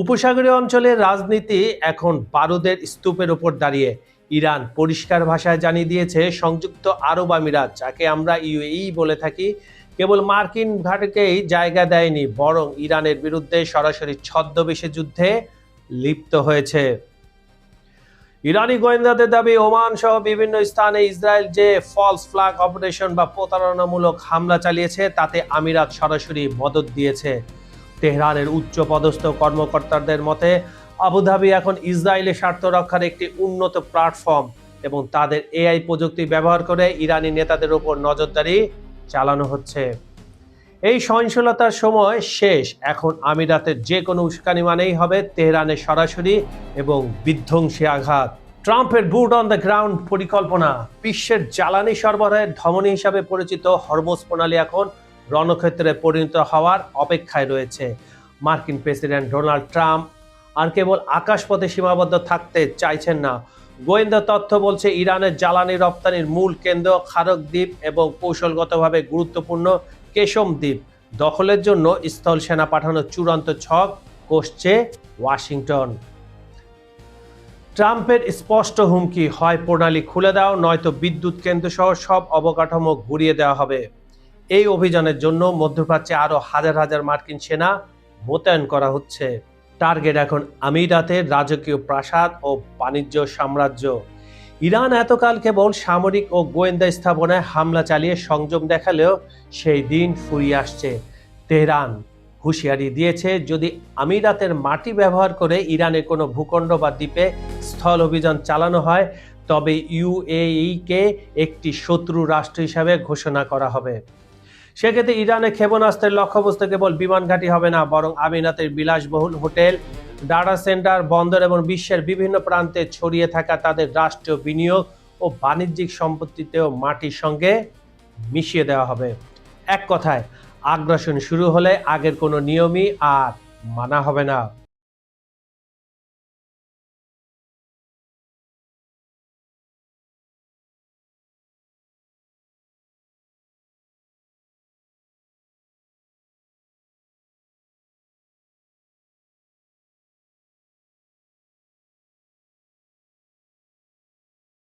উপসাগরীয় অঞ্চলের রাজনীতি এখন বারুদের স্তূপের উপর দাঁড়িয়ে। ইরান পরিষ্কার ভাষায় জানিয়ে দিয়েছে সংযুক্ত আরব আমিরাত, যাকে আমরা ইউএই বলে থাকি, কেবল মার্কিন ঘাঁটিকেই জায়গা দেয়নি, বরং ইরানের বিরুদ্ধে সরাসরি ছদ্মবেশী যুদ্ধে লিপ্ত হয়েছে। ইরানি গোয়েন্দাদের দাবি, ওমান সহ বিভিন্ন স্থানে ইসরায়েল যে ফলস ফ্ল্যাগ অপারেশন বা প্রতারণামূলক হামলা চালিয়েছে তাতে আমিরাত সরাসরি মদদ দিয়েছে। তেহরানের উচ্চ পদস্থ কর্মকর্তাদের মতে আবুধাবি এখন ইসরায়েলের স্বার্থ রক্ষার একটি উন্নত প্ল্যাটফর্ম এবং তাদের এআই প্রযুক্তি ব্যবহার করে ইরানি নেতাদের উপর নজরদারি চালানো হচ্ছে। এই সহিংসতার সময় শেষ। এখন আমিরাতের যে কোনো উস্কানি মানেই হবে তেহরানের সরাসরি এবং বিধ্বংসী আঘাত। ট্রাম্পের বুট অন দ্য গ্রাউন্ড পরিকল্পনা। বিশ্বের জ্বালানি সরবরাহের ধমনী হিসাবে পরিচিত হরমুজ প্রণালী এখন রণক্ষেত্রে পরিণত হওয়ার অপেক্ষায় রয়েছে। মার্কিন প্রেসিডেন্ট ডোনাল্ড ট্রাম্প আর কেবল আকাশপথে সীমাবদ্ধ থাকতে চাইছেন না। গোয়েন্দা তথ্য বলছে ইরানের জ্বালানি রপ্তানির মূল কেন্দ্র খারক দ্বীপ এবং কৌশলগতভাবে গুরুত্বপূর্ণ কেশম দ্বীপ দখলের জন্য স্থল সেনা পাঠানোর চূড়ান্ত ছক কষছে ওয়াশিংটন। ট্রাম্পের স্পষ্ট হুমকি, হয় প্রণালী খুলে দাও, নয়তো বিদ্যুৎ কেন্দ্র সহ সব অবকাঠামো ঘুরিয়ে দেওয়া হবে। এই অভিযানের জন্য মধ্যপ্রাচ্যে আরো হাজার হাজার মার্কিন সেনা মোতায়েন করা হচ্ছে। টার্গেট এখন আমিরাতের রাজকীয় প্রাসাদ ও বাণিজ্য সাম্রাজ্য। ইরান এতকাল কেবল সামরিক ও গোয়েন্দা স্থাপনায় হামলা চালিয়ে সংযম দেখালেও সেই দিন ফুরিয়ে আসছে। তেহরান হুঁশিয়ারি দিয়েছে, যদি আমিরাতের মাটি ব্যবহার করে ইরানের কোনো ভূখণ্ড বা দ্বীপে স্থল অভিযান চালানো হয় তবে ইউএইকে একটি শত্রু রাষ্ট্র হিসাবে ঘোষণা করা হবে। সেক্ষেত্রে ইরানের ক্ষেপণাস্ত্রের লক্ষ্যবস্তু কেবল বিমান ঘাঁটি হবে না, বরং আমিরাতের বিলাসবহুল হোটেল, ডাটা সেন্টার, বন্দর এবং বিশ্বের বিভিন্ন প্রান্তে ছড়িয়ে থাকা তাদের রাষ্ট্রীয় বিনিয়োগ ও বাণিজ্যিক সম্পত্তিতেও মাটির সঙ্গে মিশিয়ে দেওয়া হবে। এক কথায়, আগ্রাসন শুরু হলে আগের কোনো নিয়মই আর মানা হবে না।